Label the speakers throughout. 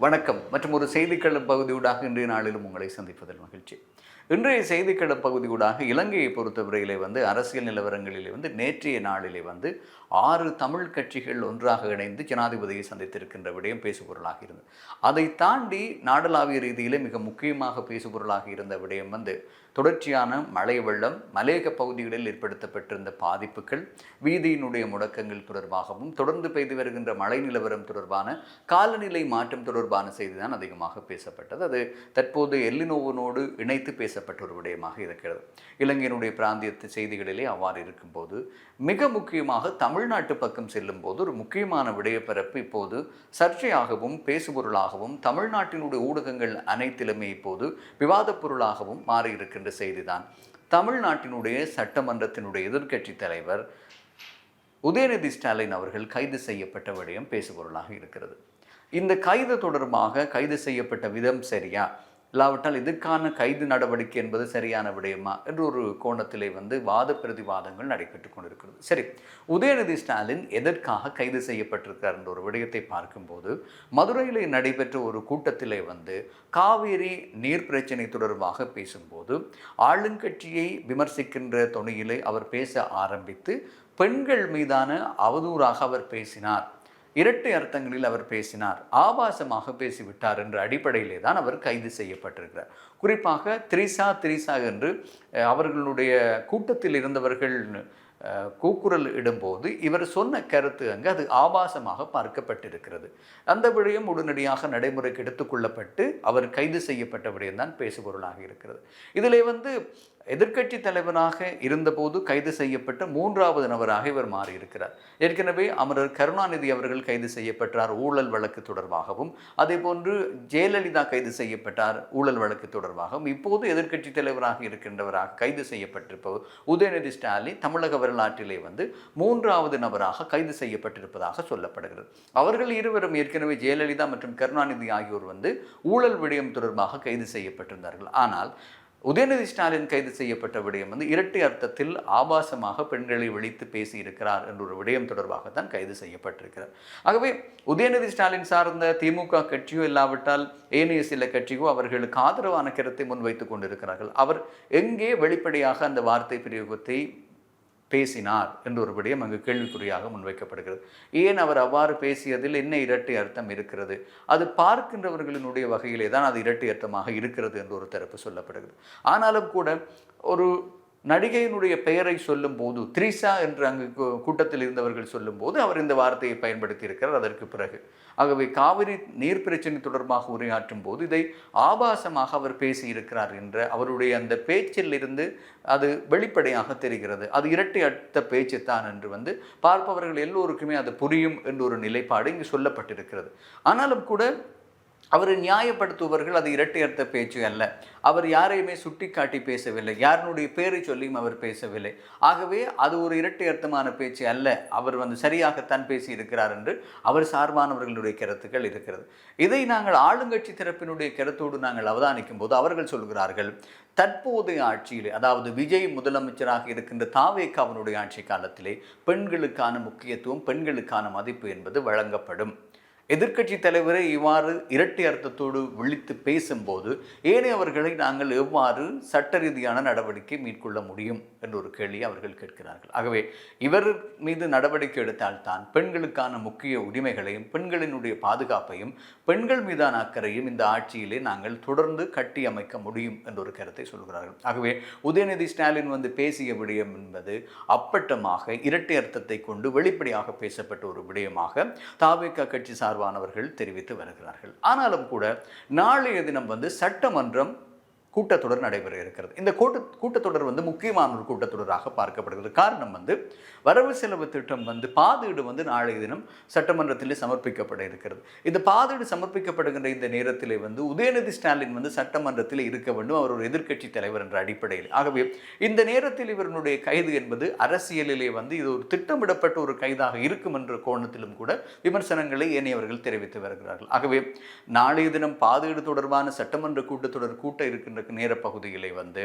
Speaker 1: வணக்கம் மற்றும் ஒரு செய்திக்களம் பகுதியூடாக இன்றைய நாளிலும் உங்களை சந்திப்பதில் மகிழ்ச்சி. இன்றைய செய்திக்களம் பகுதியூடாக இலங்கையை பொறுத்தவரையிலே அரசியல் நிலவரங்களிலே நேற்றைய நாளிலே 6 தமிழ் கட்சிகள் ஒன்றாக இணைந்து ஜனாதிபதியை சந்தித்திருக்கின்ற விடயம் பேசுபொருளாக இருந்தது. அதை தாண்டி நாடளாவிய ரீதியிலே மிக முக்கியமாக பேசுபொருளாக இருந்த விடயம் தொடர்ச்சியான மழை வெள்ளம், மலையக பகுதிகளில் ஏற்படுத்தப்பட்டிருந்த பாதிப்புகள், வீதியினுடைய முடக்கங்கள் தொடர்பாகவும் தொடர்ந்து பெய்து வருகின்ற மழை நிலவரம் தொடர்பான காலநிலை மாற்றம் தொடர்பான செய்திதான் அதிகமாக பேசப்பட்டது. அது தற்போது எல்லினோவோடு இணைத்து பேசப்பட்ட ஒரு விடயமாக இருக்கிறது. இலங்கையினுடைய பிராந்திய செய்திகளிலே அவ்வாறு இருக்கும்போது மிக முக்கியமாக தமிழ்நாட்டு பக்கம் செல்லும் போது ஒரு முக்கியமான விடயப்பரப்பு இப்போது சர்ச்சையாகவும் பேசுபொருளாகவும் தமிழ்நாட்டினுடைய ஊடகங்கள் அனைத்திலுமே இப்போது விவாதப் பொருளாகவும் மாறியிருக்கின்ற செய்திதான் தமிழ்நாட்டினுடைய சட்டமன்றத்தினுடைய எதிர்க்கட்சி தலைவர் உதயநிதி ஸ்டாலின் அவர்கள் கைது செய்யப்பட்ட விடயம் பேசுபொருளாக இருக்கிறது. இந்த கைது தொடர்பாக கைது செய்யப்பட்ட விதம் சரியா, இல்லாவிட்டால் இதற்கான கைது நடவடிக்கை என்பது சரியான விடயமா என்ற ஒரு கோணத்திலே வாத பிரதிவாதங்கள் நடைபெற்றுக் கொண்டிருக்கிறது. சரி, உதயநிதி ஸ்டாலின் எதற்காக கைது செய்யப்பட்டிருக்கிறார் என்ற ஒரு விடயத்தை பார்க்கும்போது, மதுரையிலே நடைபெற்ற ஒரு கூட்டத்திலே காவிரி நீர் பிரச்சனை தொடர்பாக பேசும்போது ஆளுங்கட்சியை விமர்சிக்கின்ற தொனியிலே அவர் பேச ஆரம்பித்து பெண்கள் மீதான அவதூறாக அவர் பேசினார், இரட்டை அர்த்தங்களில் அவர் பேசினார், ஆபாசமாக பேசிவிட்டார் என்ற அடிப்படையிலே தான் அவர் கைது செய்யப்பட்டிருக்கிறார். குறிப்பாக திரிசா என்று அவர்களுடைய கூட்டத்தில் இருந்தவர்கள் கூக்குரல் இடும்போது இவர் சொன்ன கருத்து அது ஆபாசமாக பார்க்கப்பட்டிருக்கிறது. அந்த விடயம் உடனடியாக நடைமுறைக்கு எடுத்துக்கொள்ளப்பட்டு அவர் கைது செய்யப்பட்ட விடயம்தான் பேசுபொருளாக இருக்கிறது. இதிலே எதிர்க்கட்சி தலைவராக இருந்தபோது கைது செய்யப்பட்ட 3வது நபராக இவர் மாறியிருக்கிறார். ஏற்கனவே அமரர் கருணாநிதி அவர்கள் கைது செய்யப்பட்டார் ஊழல் வழக்கு தொடர்பாகவும், அதே போன்று ஜெயலலிதா கைது செய்யப்பட்டார் ஊழல் வழக்கு தொடர்பாகவும். இப்போது எதிர்க்கட்சி தலைவராக இருக்கின்றவராக கைது செய்யப்பட்டிருப்பவர் உதயநிதி ஸ்டாலின் தமிழக வரலாற்றிலே 3வது நபராக கைது செய்யப்பட்டிருப்பதாக சொல்லப்படுகிறது. அவர்கள் இருவரும் ஏற்கனவே ஜெயலலிதா மற்றும் கருணாநிதி ஆகியோர் ஊழல் விடயம் தொடர்பாக கைது செய்யப்பட்டிருந்தார்கள். ஆனால் உதயநிதி ஸ்டாலின் கைது செய்யப்பட்ட விடயம் இரட்டை அர்த்தத்தில் ஆபாசமாக பெண்களை விழித்து பேசியிருக்கிறார் என்ற ஒரு விடயம் தொடர்பாகத்தான் கைது செய்யப்பட்டிருக்கிறார். ஆகவே உதயநிதி ஸ்டாலின் சார்ந்த திமுக கட்சியோ இல்லாவிட்டால் ஏனைய சில கட்சியோ அவர்களுக்கு ஆதரவான கருத்தை முன்வைத்துக் கொண்டிருக்கிறார்கள். அவர் எங்கே வெளிப்படையாக அந்த வார்த்தை பிரயோகத்தை பேசினார் என்ற ஒரு விடயம் அங்கு கேள்விக்குறியாக முன்வைக்கப்படுகிறது. ஏன் அவர் அவ்வாறு பேசியதில் என்ன இரட்டை அர்த்தம் இருக்கிறது? அது பார்க்கின்றவர்களினுடைய வகையிலே தான் அது இரட்டை அர்த்தமாக இருக்கிறது என்று ஒரு தரப்பு சொல்லப்படுகிறது. ஆனாலும் கூட ஒரு நடிகையினுடைய பெயரை சொல்லும் போது திரிசா என்று அங்கு கூட்டத்தில் இருந்தவர்கள் சொல்லும் போது அவர் இந்த வார்த்தையை பயன்படுத்தி இருக்கிறார். அதற்கு பிறகு ஆகவே காவிரி நீர் பிரச்சனை தொடர்பாக உரையாற்றும் போது இதை ஆபாசமாக அவர் பேசியிருக்கிறார் என்ற அவருடைய அந்த பேச்சில் இருந்து அது வெளிப்படையாக தெரிகிறது. அது இரட்டை அர்த்த பேச்சு தான் என்று பார்ப்பவர்கள் எல்லோருக்குமே அது புரியும் என்ற ஒரு நிலைப்பாடு இங்கு சொல்லப்பட்டிருக்கிறது. ஆனாலும் கூட அவரை நியாயப்படுத்துபவர்கள் அது இரட்டை அர்த்த பேச்சு அல்ல, அவர் யாரையுமே சுட்டி காட்டி பேசவில்லை, யாருடைய பேரை சொல்லியும் அவர் பேசவில்லை, ஆகவே அது ஒரு இரட்டை அர்த்தமான பேச்சு அல்ல, அவர் சரியாகத்தான் பேசி இருக்கிறார் என்று அவர் சார்பானவர்களுடைய கருத்துக்கள் இருக்கிறது. இதை நாங்கள் ஆளுங்கட்சி தரப்பினுடைய கருத்தோடு நாங்கள் அவதானிக்கும் போது அவர்கள் சொல்கிறார்கள், தற்போதைய ஆட்சியிலே அதாவது விஜய் முதலமைச்சராக இருக்கின்ற தாவேகாவினுடைய ஆட்சி காலத்திலே பெண்களுக்கான முக்கியத்துவம், பெண்களுக்கான மதிப்பு என்பது வழங்கப்படும். எதிர்க்கட்சி தலைவரை இவ்வாறு இரட்டை அர்த்தத்தோடு விழித்து பேசும்போது ஏனையவர்களை நாங்கள் எவ்வாறு சட்ட ரீதியான நடவடிக்கை மேற்கொள்ள முடியும் என்ற ஒரு கேள்வியை அவர்கள் கேட்கிறார்கள். ஆகவே இவர் மீது நடவடிக்கை எடுத்தால்தான் பெண்களுக்கான முக்கிய உரிமைகளையும் பெண்களினுடைய பாதுகாப்பையும் பெண்கள் மீதான அக்கறையும் இந்த ஆட்சியிலே நாங்கள் தொடர்ந்து கட்டி அமைக்க முடியும் என்ற ஒரு கருத்தை சொல்கிறார்கள். ஆகவே உதயநிதி ஸ்டாலின் பேசிய விடயம் என்பது அப்பட்டமாக இரட்டை அர்த்தத்தை கொண்டு வெளிப்படையாக பேசப்பட்ட ஒரு விடயமாக தாவேகா கட்சி சார்பானவர்கள் தெரிவித்து வருகிறார்கள். ஆனாலும் கூட நாளைய தினம் சட்டமன்றம் கூட்டத்தொடர் நடைபெற இருக்கிறது. இந்த கூட்டத்தொடர் முக்கியமான ஒரு கூட்டத்தொடராக பார்க்கப்படுகிறது. காரணம் வரவு செலவு திட்டம் பாதீடு நாளைய தினம் சட்டமன்றத்திலே சமர்ப்பிக்கப்பட இருக்கிறது. இந்த பாதீடு சமர்ப்பிக்கப்படுகின்ற இந்த நேரத்திலே உதயநிதி ஸ்டாலின் சட்டமன்றத்தில் இருக்க வேண்டும், அவர் ஒரு எதிர்க்கட்சி தலைவர் என்ற அடிப்படையில். ஆகவே இந்த நேரத்தில் இவருடைய கைது என்பது அரசியலிலே இது ஒரு திட்டமிடப்பட்ட ஒரு கைதாக இருக்கும் என்ற கோணத்திலும் கூட விமர்சனங்களை ஏனையவர்கள் தெரிவித்து வருகிறார்கள். ஆகவே நாளைய தினம் பாதீடு தொடர்பான சட்டமன்ற கூட்டத்தொடர் கூட்ட இருக்கின்ற கொண்டிருக்கும் நேர பகுதியிலே வந்து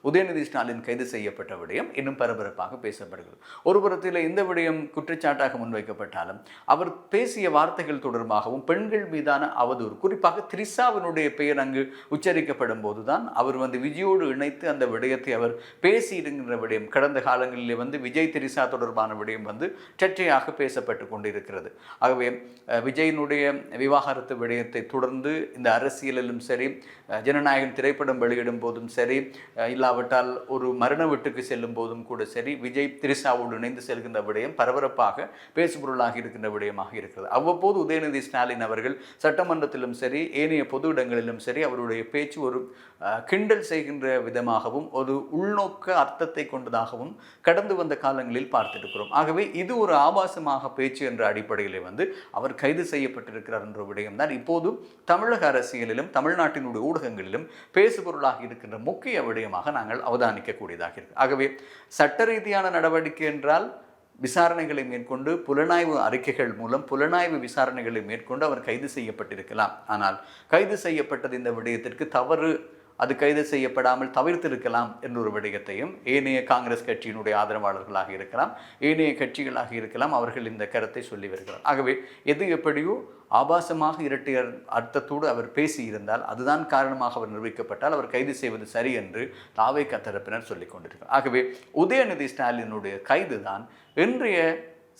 Speaker 1: உதயநிதி ஸ்டாலின் கைது செய்யப்பட்ட விடயம் இன்னும் பரபரப்பாக பேசப்படுகிறது. ஒரு புறத்தில் இந்த விடயம் குற்றச்சாட்டாக முன்வைக்கப்பட்டாலும் அவர் பேசிய வார்த்தைகள் தொடர்பாகவும் பெண்கள் மீதான அவதூறு, குறிப்பாக திரிசாவினுடைய பெயர் அங்கு உச்சரிக்கப்படும் போதுதான் அவர் வந்து விஜயோடு இணைத்து அந்த விடயத்தை அவர் பேசியிருக்கின்ற விடயம் கடந்த காலங்களிலே வந்து விஜய் திரிசா தொடர்பான விடயம் வந்து சர்ச்சையாக பேசப்பட்டு கொண்டிருக்கிறது. ஆகவே விஜயினுடைய விவாகரத்து விடயத்தை தொடர்ந்து இந்த அரசியலிலும் சரி, ஜனநாயகம் திரைப்படம் வெளியிடும் போதும் சரி, இல்லாவிட்டால் ஒரு மரண வீட்டுக்கு செல்லும் போதும் கூட சரி, விஜய் திரிசாவோடு இணைந்து செல்கின்ற விடயம் பரபரப்பாக பேசுபொருளாக இருக்கின்ற விடயமாக இருக்கிறது. அவ்வப்போது உதயநிதி ஸ்டாலின் அவர்கள் சட்டமன்றத்திலும் சரி ஏனைய பொது இடங்களிலும் சரி அவருடைய பேச்சு ஒரு கிண்டல் செய்கின்ற விதமாகவும் ஒரு உள்நோக்க அர்த்தத்தை கொண்டதாகவும் கடந்து வந்த காலங்களில் பார்த்திருக்கிறோம். ஆகவே இது ஒரு ஆபாசமாக பேச்சு என்ற அடிப்படையில் வந்து அவர் கைது செய்யப்பட்டிருக்கிறார் என்ற விடயம்தான் இப்போது தமிழக அரசியலிலும் தமிழ்நாட்டினுடைய ஊடகங்களிலும் பேசுபொருளாக இருக்கின்ற முக்கிய விடயமாக நாங்கள் அவதானிக்கக்கூடியதாக இருக்கு. ஆகவே சட்ட ரீதியான நடவடிக்கை என்றால் விசாரணைகளை மேற்கொண்டு புலனாய்வு அறிக்கைகள் மூலம் புலனாய்வு விசாரணைகளை மேற்கொண்டு அவர் கைது செய்யப்பட்டிருக்கலாம். ஆனால் கைது செய்யப்பட்டது இந்த விடயத்திற்கு தவறு, அது கைது செய்யப்படாமல் தவிர்த்திருக்கலாம் என்ற ஒரு விடயத்தையும் ஏனைய காங்கிரஸ் கட்சியினுடைய ஆதரவாளர்களாக இருக்கலாம், ஏனைய கட்சிகளாக இருக்கலாம், அவர்கள் இந்த கருத்தை சொல்லி வருகிறார். ஆகவே எது எப்படியோ ஆபாசமாக இரட்டை அர்த்தத்தோடு அவர் பேசியிருந்தால் அதுதான் காரணமாக அவர் நிரூபிக்கப்பட்டால் அவர் கைது செய்வது சரி என்று தாவேகா தரப்பினர் சொல்லிக் கொண்டிருக்கிறார். ஆகவே உதயநிதி ஸ்டாலினுடைய கைதுதான் இன்றைய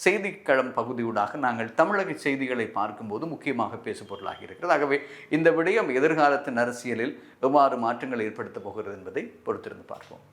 Speaker 1: செய்திக்களம் பகுதியூடாக நாங்கள் தமிழக செய்திகளை பார்க்கும்போது முக்கியமாக பேசுபொருளாக இருக்கிறது. ஆகவே இந்த விடயம் எதிர்காலத்தின் அரசியலில் எவ்வாறு மாற்றங்கள் ஏற்படுத்தப் போகிறது என்பதை பொறுத்திருந்து பார்ப்போம்.